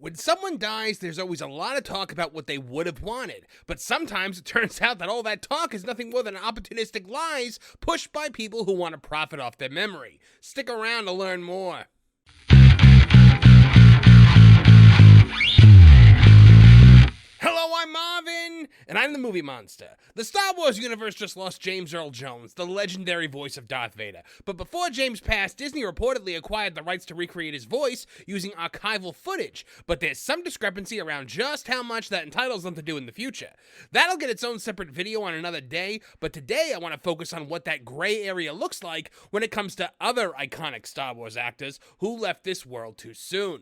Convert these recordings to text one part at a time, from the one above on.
When someone dies, there's always a lot of talk about what they would have wanted, but sometimes it turns out that all that talk is nothing more than opportunistic lies pushed by people who want to profit off their memory. Stick around to learn more. Hello, I'm Marvin, and I'm the Movie Monster. The Star Wars universe just lost James Earl Jones, the legendary voice of Darth Vader. But before James passed, Disney reportedly acquired the rights to recreate his voice using archival footage. But there's some discrepancy around just how much that entitles them to do in the future. That'll get its own separate video on another day, but today I want to focus on what that gray area looks like when it comes to other iconic Star Wars actors who left this world too soon.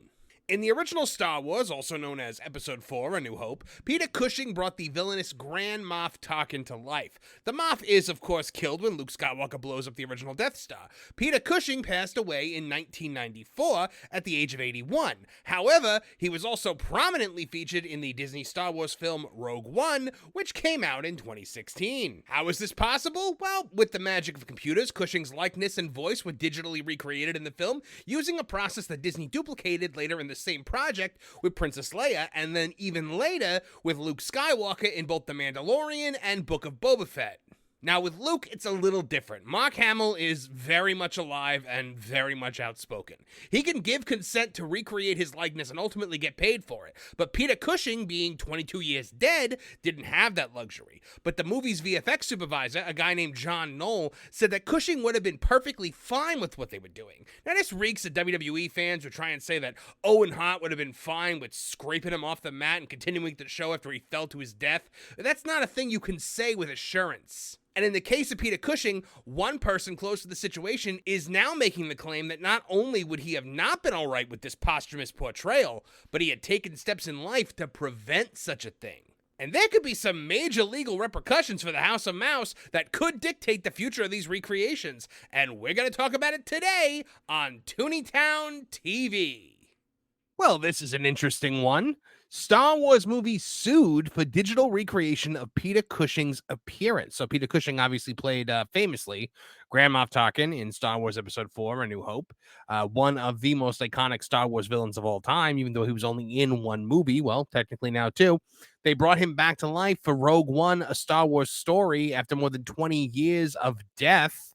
In the original Star Wars, also known as Episode 4, A New Hope, Peter Cushing brought the villainous Grand Moff Tarkin to life. The Moff is, of course, killed when Luke Skywalker blows up the original Death Star. Peter Cushing passed away in 1994 at the age of 81. However, he was also prominently featured in the Disney Star Wars film Rogue One, which came out in 2016. How is this possible? Well, with the magic of computers, Cushing's likeness and voice were digitally recreated in the film using a process that Disney duplicated later in the same project with Princess Leia, and then even later with Luke Skywalker in both The Mandalorian and Book of Boba Fett. Now, with Luke, it's a little different. Mark Hamill is very much alive and very much outspoken. He can give consent to recreate his likeness and ultimately get paid for it. But Peter Cushing, being 22 years dead, didn't have that luxury. But the movie's VFX supervisor, a guy named John Knoll, said that Cushing would have been perfectly fine with what they were doing. Now, this reeks of WWE fans who try and say that Owen Hart would have been fine with scraping him off the mat and continuing the show after he fell to his death. That's not a thing you can say with assurance. And in the case of Peter Cushing, one person close to the situation is now making the claim that not only would he have not been all right with this posthumous portrayal, but he had taken steps in life to prevent such a thing. And there could be some major legal repercussions for the House of Mouse that could dictate the future of these recreations. And we're going to talk about it today on Tooneytown TV. Well, this is an interesting one. Star Wars movie sued for digital recreation of Peter Cushing's appearance. So Peter Cushing obviously played famously Grand Moff Tarkin in Star Wars Episode 4, A New Hope, one of the most iconic Star Wars villains of all time, even though he was only in one movie. Well, technically now two. They brought him back to life for Rogue One, a Star Wars story after more than 20 years of death.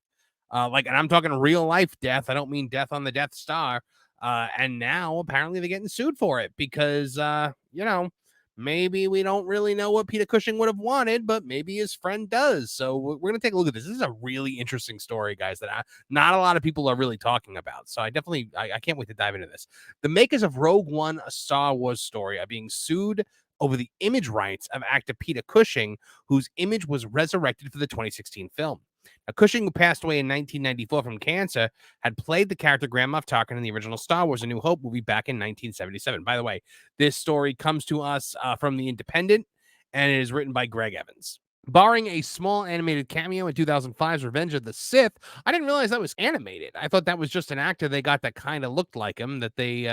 And I'm talking real life death. I don't mean death on the Death Star. And now apparently they're getting sued for it because, maybe we don't really know what Peter Cushing would have wanted, but maybe his friend does. So we're going to take a look at this. This is a really interesting story, guys, that not a lot of people are really talking about. So I can't wait to dive into this. The makers of Rogue One, a Star Wars story, are being sued over the image rights of actor Peter Cushing, whose image was resurrected for the 2016 film. Now, Cushing, who passed away in 1994 from cancer, had played the character Grand Moff Tarkin in the original Star Wars A New Hope movie back in 1977. By the way, this story comes to us from The Independent, and it is written by Greg Evans. Barring a small animated cameo in 2005's Revenge of the Sith, I didn't realize that was animated. I thought that was just an actor they got that kind of looked like him, that they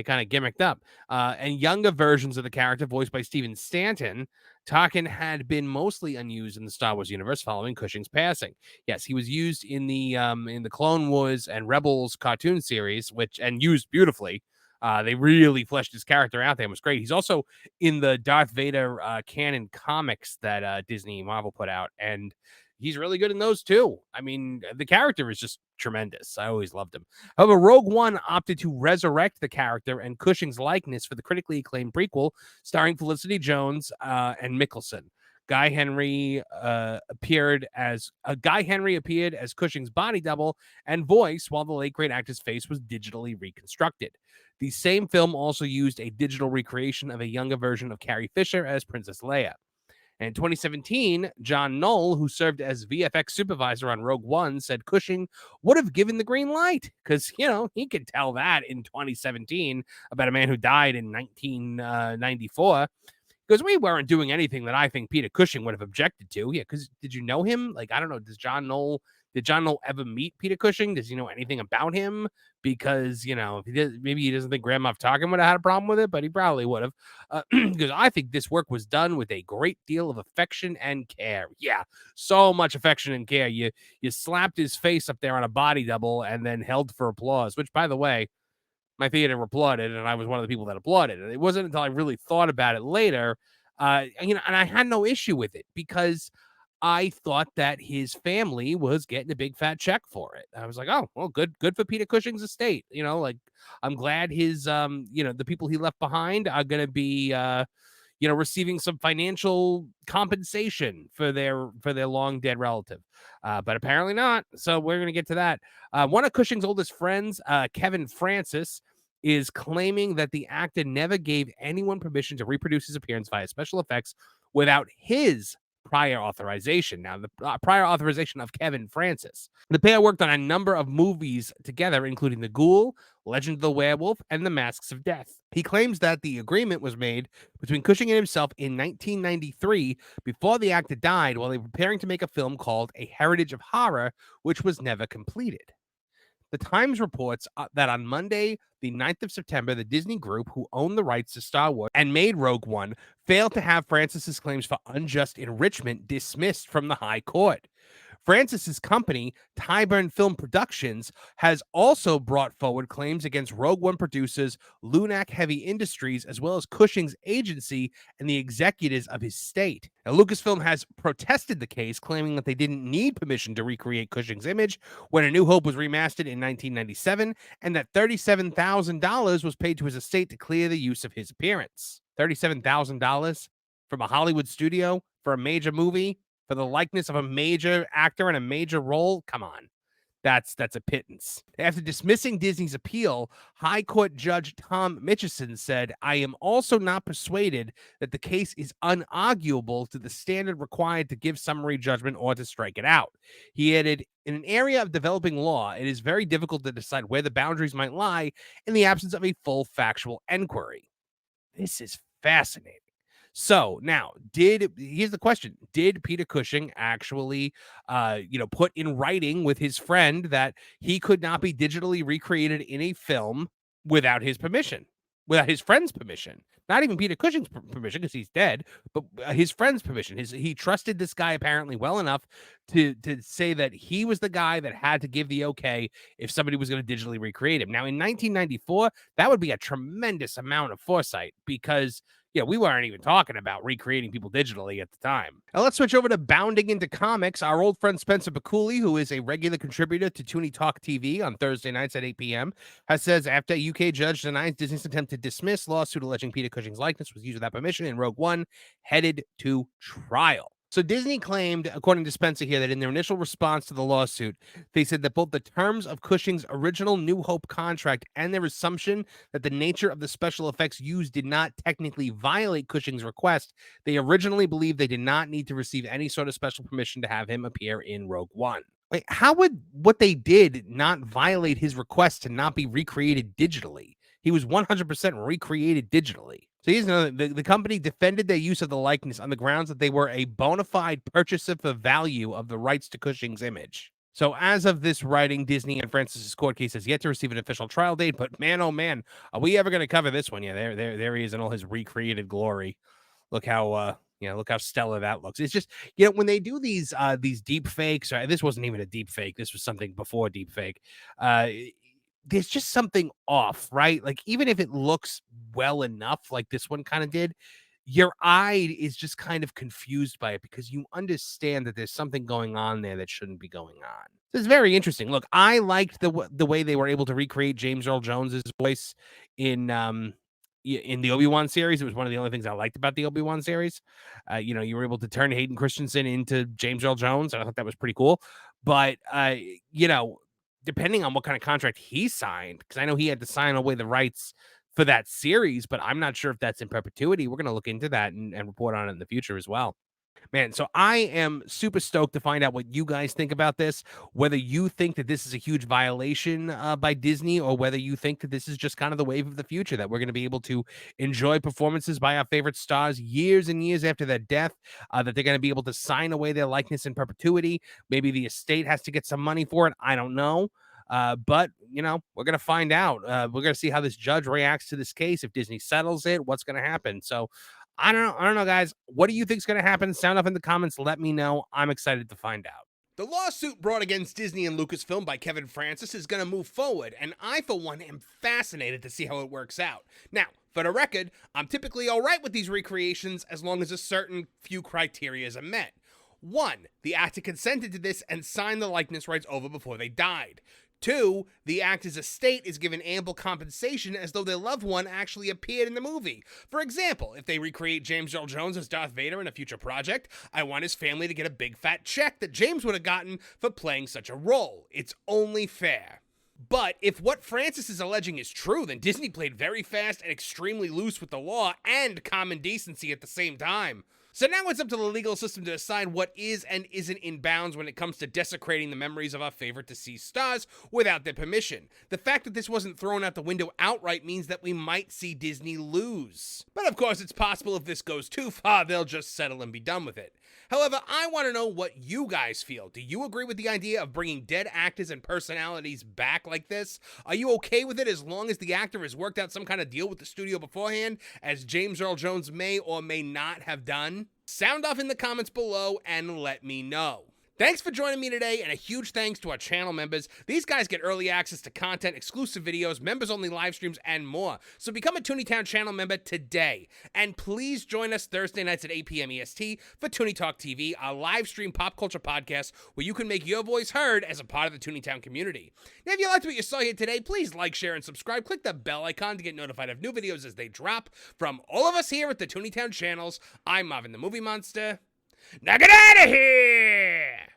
kind of gimmicked up. And younger versions of the character, voiced by Stephen Stanton, Tarkin had been mostly unused in the Star Wars universe following Cushing's passing. Yes, he was used in the Clone Wars and Rebels cartoon series, and used beautifully. They really fleshed his character out there. It was great. He's also in the Darth Vader canon comics that Disney Marvel put out, and he's really good in those too. I mean, the character is just tremendous. I always loved him. However, Rogue One opted to resurrect the character and Cushing's likeness for the critically acclaimed prequel starring Felicity Jones and Mickelson. Guy Henry appeared as Cushing's body double and voice, while the late great actor's face was digitally reconstructed. The same film also used a digital recreation of a younger version of Carrie Fisher as Princess Leia. In 2017, John Knoll, who served as VFX supervisor on Rogue One, said Cushing would have given the green light because, he could tell that in 2017 about a man who died in 1994. Because we weren't doing anything that I think Peter Cushing would have objected to. Yeah, because did you know him? I don't know. Did John Knoll ever meet Peter Cushing? Does he know anything about him? Because, if he did, maybe he doesn't think Grand Moff Tarkin would have had a problem with it, but he probably would have. Because I think this work was done with a great deal of affection and care. Yeah, so much affection and care. You slapped his face up there on a body double and then held for applause, which, by the way, my theater applauded, and I was one of the people that applauded. And it wasn't until I really thought about it later, and I had no issue with it because I thought that his family was getting a big fat check for it. I was like, oh, well, good for Peter Cushing's estate. Like I'm glad his, the people he left behind are going to be, receiving some financial compensation for their long dead relative. But apparently not. So we're gonna get to that. One of Cushing's oldest friends, Kevin Francis, is claiming that the actor never gave anyone permission to reproduce his appearance via special effects without his prior authorization. Now, the prior authorization of Kevin Francis. The pair worked on a number of movies together, including The Ghoul, Legend of the Werewolf, and The Masks of Death. He claims that the agreement was made between Cushing and himself in 1993 before the actor died while they were preparing to make a film called A Heritage of Horror, which was never completed. The Times reports that on Monday, the 9th of September, the Disney Group, who owned the rights to Star Wars and made Rogue One, failed to have Francis's claims for unjust enrichment dismissed from the High Court. Francis's company, Tyburn Film Productions, has also brought forward claims against Rogue One producers Lunac Heavy Industries, as well as Cushing's agency and the executives of his state. Now, Lucasfilm has protested the case, claiming that they didn't need permission to recreate Cushing's image when A New Hope was remastered in 1997, and that $37,000 was paid to his estate to clear the use of his appearance. $37,000 from a Hollywood studio for a major movie? For the likeness of a major actor in a major role? Come on. That's a pittance. After dismissing Disney's appeal, High Court Judge Tom Mitchison said, I am also not persuaded that the case is unarguable to the standard required to give summary judgment or to strike it out. He added, in an area of developing law, it is very difficult to decide where the boundaries might lie in the absence of a full factual inquiry. This is fascinating. So now, here's the question: did Peter Cushing actually, put in writing with his friend that he could not be digitally recreated in a film without his permission, without his friend's permission? Not even Peter Cushing's permission because he's dead, but his friend's permission. He trusted this guy apparently well enough to say that he was the guy that had to give the okay if somebody was going to digitally recreate him. Now, in 1994, that would be a tremendous amount of foresight because we weren't even talking about recreating people digitally at the time. Now let's switch over to Bounding into Comics. Our old friend Spencer Bakuli, who is a regular contributor to Toonie Talk TV on Thursday nights at 8 p.m., says after a UK judge denies Disney's attempt to dismiss lawsuit alleging Peter Cushing's likeness was used without permission in Rogue One, headed to trial. So Disney claimed, according to Spencer here, that in their initial response to the lawsuit, they said that both the terms of Cushing's original New Hope contract and their assumption that the nature of the special effects used did not technically violate Cushing's request, they originally believed they did not need to receive any sort of special permission to have him appear in Rogue One. Wait, how would what they did not violate his request to not be recreated digitally? He was 100% recreated digitally. So here's another. The company defended their use of the likeness on the grounds that they were a bona fide purchaser for value of the rights to Cushing's image. So as of this writing, Disney and Francis's court case has yet to receive an official trial date. But man, oh man, are we ever going to cover this one? Yeah, there he is in all his recreated glory. Look how look how stellar that looks. It's just, when they do these deep fakes, or this wasn't even a deep fake. This was something before deep fake. There's just something off, right? Like, even if it looks well enough, like this one kind of did, your eye is just kind of confused by it because you understand that there's something going on there that shouldn't be going on. So it's very interesting. Look, I liked the way they were able to recreate James Earl Jones's voice in the Obi-Wan series. It was one of the only things I liked about the Obi-Wan series. You were able to turn Hayden Christensen into James Earl Jones, and I thought that was pretty cool. But depending on what kind of contract he signed, because I know he had to sign away the rights for that series, but I'm not sure if that's in perpetuity. We're going to look into that and report on it in the future as well. Man, so I am super stoked to find out what you guys think about this, whether you think that this is a huge violation by Disney, or whether you think that this is just kind of the wave of the future, that we're going to be able to enjoy performances by our favorite stars years and years after their death, that they're going to be able to sign away their likeness in perpetuity. Maybe the estate has to get some money for it. I don't know. But we're going to find out. We're going to see how this judge reacts to this case. If Disney settles it, what's going to happen? So I don't know, guys. What do you think is going to happen? Sound off in the comments. Let me know. I'm excited to find out. The lawsuit brought against Disney and Lucasfilm by Kevin Francis is going to move forward, and I, for one, am fascinated to see how it works out. Now, for the record, I'm typically alright with these recreations as long as a certain few criteria are met. 1. The actor consented to this and signed the likeness rights over before they died. 2. The actor's estate is given ample compensation as though their loved one actually appeared in the movie. For example, if they recreate James Earl Jones as Darth Vader in a future project, I want his family to get a big fat check that James would have gotten for playing such a role. It's only fair. But if what Francis is alleging is true, then Disney played very fast and extremely loose with the law and common decency at the same time. So now it's up to the legal system to decide what is and isn't in bounds when it comes to desecrating the memories of our favorite deceased stars without their permission. The fact that this wasn't thrown out the window outright means that we might see Disney lose. But of course, it's possible if this goes too far, they'll just settle and be done with it. However, I want to know what you guys feel. Do you agree with the idea of bringing dead actors and personalities back like this? Are you okay with it as long as the actor has worked out some kind of deal with the studio beforehand, as James Earl Jones may or may not have done? Sound off in the comments below and let me know. Thanks for joining me today, and a huge thanks to our channel members. These guys get early access to content, exclusive videos, members-only live streams, and more. So become a Tooneytown channel member today. And please join us Thursday nights at 8 p.m. EST for Toonie Talk TV, our live stream pop culture podcast where you can make your voice heard as a part of the Tooneytown community. Now, if you liked what you saw here today, please like, share, and subscribe. Click the bell icon to get notified of new videos as they drop. From all of us here at the Tooneytown channels, I'm Marvin the Movie Monster. Now get out of here!